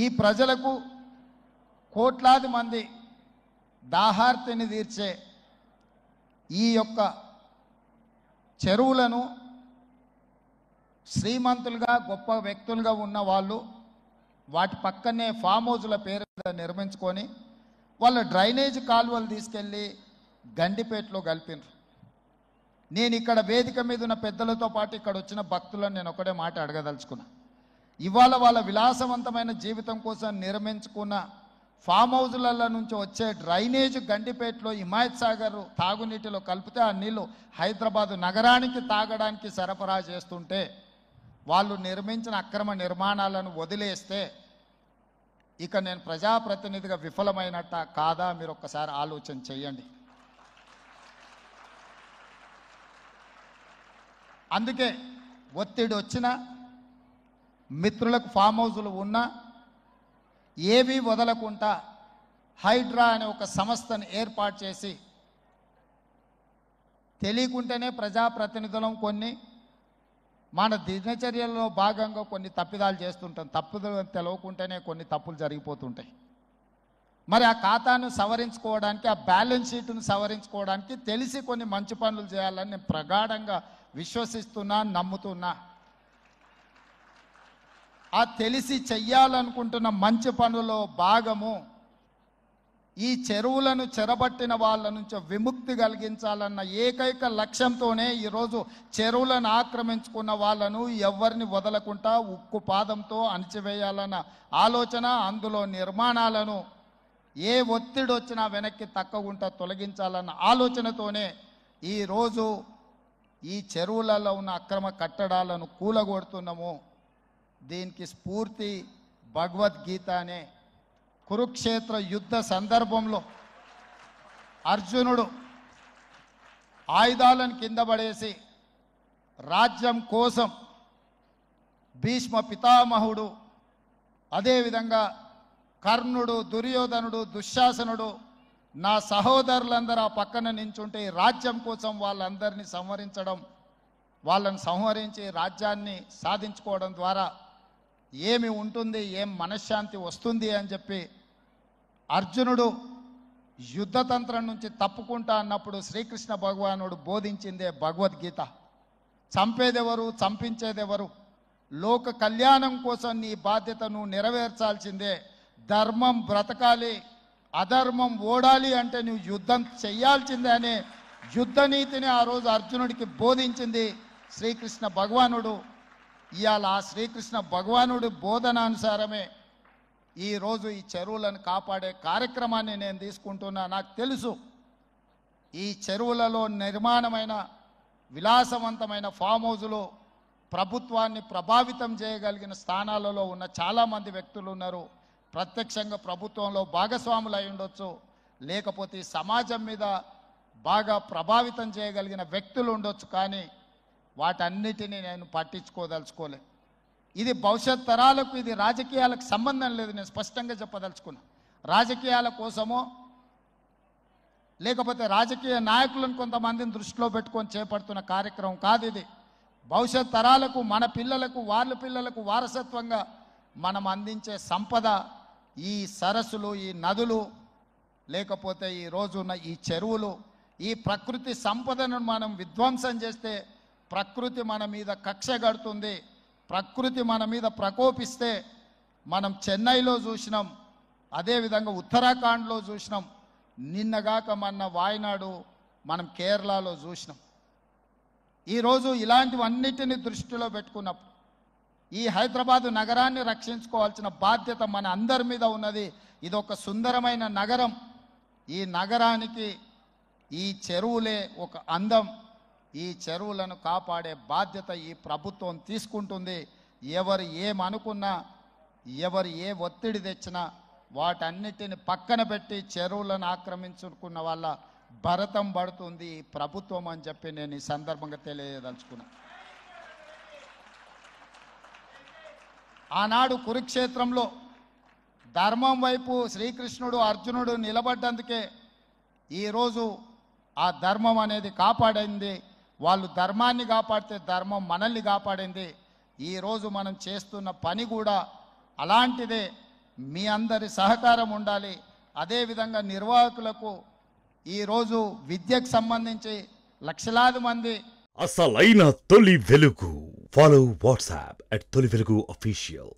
ఈ ప్రజలకు కోట్లాది మంది దాహార్తిని తీర్చే ఈ యొక్క చెరువులను శ్రీమంతులుగా గొప్ప వ్యక్తులుగా ఉన్న వాళ్ళు వాటి పక్కనే ఫామ్ హౌజుల పేరు నిర్మించుకొని వాళ్ళ డ్రైనేజ్ కాలువలు తీసుకెళ్ళి గండిపేటలో కలిపినారు. నేను ఇక్కడ వేదిక మీద ఉన్న పెద్దలతో పాటు ఇక్కడ వచ్చిన భక్తులను నేను ఒకటే మాట అడగదలుచుకున్నా. ఇవాళ వాళ్ళ విలాసవంతమైన జీవితం కోసం నిర్మించుకున్న ఫామ్ హౌజులలో నుంచి వచ్చే డ్రైనేజ్ గండిపేటలో హిమాయత్ సాగర్ తాగునీటిలో కలిపితే ఆ నీళ్లు హైదరాబాదు నగరానికి తాగడానికి సరఫరా చేస్తుంటే వాళ్ళు నిర్మించిన అక్రమ నిర్మాణాలను వదిలేస్తే ఇక నేను ప్రజాప్రతినిధిగా విఫలమైనట్ట కాదా మీరు ఒక్కసారి ఆలోచన చేయండి. అందుకే ఒత్తిడి వచ్చినా మిత్రులకు ఫామ్ హౌజులు ఉన్నా ఏవి వదలకుండా హైడ్రా అనే ఒక సంస్థను ఏర్పాటు చేసి తెలియకుంటేనే ప్రజాప్రతినిధులం కొన్ని మన దినచర్యల్లో భాగంగా కొన్ని తప్పిదాలు చేస్తుంటాం. తప్పులు తెలవకుంటేనే కొన్ని తప్పులు జరిగిపోతుంటాయి. మరి ఆ ఖాతాను సవరించుకోవడానికి, ఆ బ్యాలెన్స్ షీట్ను సవరించుకోవడానికి తెలిసి కొన్ని మంచి పనులు చేయాలని నేను ప్రగాఢంగా విశ్వసిస్తున్నా, నమ్ముతున్నా. ఆ తెలిసి చెయ్యాలనుకుంటున్న మంచి పనుల్లో భాగము ఈ చెరువులను చెరబట్టిన వాళ్ళ నుంచి విముక్తి కలిగించాలన్న ఏకైక లక్ష్యంతోనే ఈరోజు చెరువులను ఆక్రమించుకున్న వాళ్ళను ఎవరిని వదలకుండా ఉక్కు పాదంతో అణిచివేయాలన్న ఆలోచన, అందులో నిర్మాణాలను ఏ ఒత్తిడి వచ్చినా వెనక్కి తక్కకుండా తొలగించాలన్న ఆలోచనతోనే ఈరోజు ఈ చెరువులలో ఉన్న అక్రమ కట్టడాలను కూలగొడుతున్నాము. దీనికి స్ఫూర్తి భగవద్గీత అనే కురుక్షేత్ర యుద్ధ సందర్భంలో అర్జునుడు ఆయుధాలను కింద పడేసి రాజ్యం కోసం భీష్మ పితామహుడు, అదేవిధంగా కర్ణుడు, దుర్యోధనుడు, దుశ్శాసనుడు, నా సహోదరులందరూ ఆ పక్కన నించుంటే ఈ రాజ్యం కోసం వాళ్ళందరినీ సంహరించడం, వాళ్ళని సంహరించి రాజ్యాన్ని సాధించుకోవడం ద్వారా ఏమి ఉంటుంది, ఏం మనశ్శాంతి వస్తుంది అని చెప్పి అర్జునుడు యుద్ధతంత్రం నుంచి తప్పుకుంటా అన్నప్పుడు శ్రీకృష్ణ భగవానుడు బోధించిందే భగవద్గీత. చంపేదెవరు, చంపించేదెవరు, లోక కళ్యాణం కోసం నీ బాధ్యతను నెరవేర్చాల్సిందే. ధర్మం బ్రతకాలి, అధర్మం ఓడాలి అంటే నువ్వు యుద్ధం చెయ్యాల్సిందే అనే యుద్ధ నీతిని ఆ రోజు అర్జునుడికి బోధించింది శ్రీకృష్ణ భగవానుడు. ఇవాళ ఆ శ్రీకృష్ణ భగవానుడి బోధనానుసారమే ఈరోజు ఈ చెరువులను కాపాడే కార్యక్రమాన్ని నేను తీసుకుంటున్నా. నాకు తెలుసు ఈ చెరువులలో నిర్మాణమైన విలాసవంతమైన ఫామ్ హౌజులు ప్రభుత్వాన్ని ప్రభావితం చేయగలిగిన స్థానాలలో ఉన్న చాలామంది వ్యక్తులు ఉన్నారు. ప్రత్యక్షంగా ప్రభుత్వంలో భాగస్వాములు అయి ఉండొచ్చు, లేకపోతే సమాజం మీద బాగా ప్రభావితం చేయగలిగిన వ్యక్తులు ఉండొచ్చు. కానీ వాటన్నిటినీ నేను పట్టించుకోదలుచుకోలే. ఇది భవిష్యత్ తరాలకు, ఇది రాజకీయాలకు సంబంధం లేదు. నేను స్పష్టంగా చెప్పదలుచుకున్నా. రాజకీయాల కోసమో లేకపోతే రాజకీయ నాయకులను కొంతమందిని దృష్టిలో పెట్టుకొని చేపడుతున్న కార్యక్రమం కాదు ఇది. భవిష్యత్ తరాలకు, మన పిల్లలకు, వాళ్ళ పిల్లలకు వారసత్వంగా మనం అందించే సంపద ఈ సరస్సులు, ఈ నదులు, లేకపోతే ఈ రోజున్న ఈ చెరువులు. ఈ ప్రకృతి సంపదను మనం విధ్వంసం చేస్తే ప్రకృతి మన మీద కక్ష కడుతుంది. ప్రకృతి మన మీద ప్రకోపిస్తే మనం చెన్నైలో చూసినాం, అదేవిధంగా ఉత్తరాఖండ్లో చూసినాం, నిన్నగాక మొన్న వాయనాడు మనం కేరళలో చూసినాం. ఈరోజు ఇలాంటివన్నిటిని దృష్టిలో పెట్టుకున్నప్పుడు ఈ హైదరాబాదు నగరాన్ని రక్షించుకోవాల్సిన బాధ్యత మన అందరి మీద ఉన్నది. ఇది ఒక సుందరమైన నగరం. ఈ నగరానికి ఈ చెరువులే ఒక అందం. ఈ చెరువులను కాపాడే బాధ్యత ఈ ప్రభుత్వం తీసుకుంటుంది. ఎవరు ఏమనుకున్నా, ఎవరు ఏ ఒత్తిడి తెచ్చినా వాటన్నిటిని పక్కన పెట్టి చెరువులను ఆక్రమించుకున్న వాళ్ళ భరతం పడుతుంది ఈ ప్రభుత్వం అని చెప్పి నేను ఈ సందర్భంగా తెలియదలుచుకున్నా. ఆనాడు కురుక్షేత్రంలో ధర్మం వైపు శ్రీకృష్ణుడు, అర్జునుడు నిలబడ్డందుకే ఈరోజు ఆ ధర్మం అనేది కాపాడింది. వాళ్ళు ధర్మాన్ని కాపాడితే ధర్మం మనల్ని కాపాడింది. ఈరోజు మనం చేస్తున్న పని కూడా అలాంటిదే. మీ అందరి సహకారం ఉండాలి. అదేవిధంగా నిర్వాహకులకు ఈరోజు విద్యకు సంబంధించి లక్షలాది మంది అసలైన తొలి వెలుగు. ఫాలో వాట్సాప్ @తొలి వెలుగు official.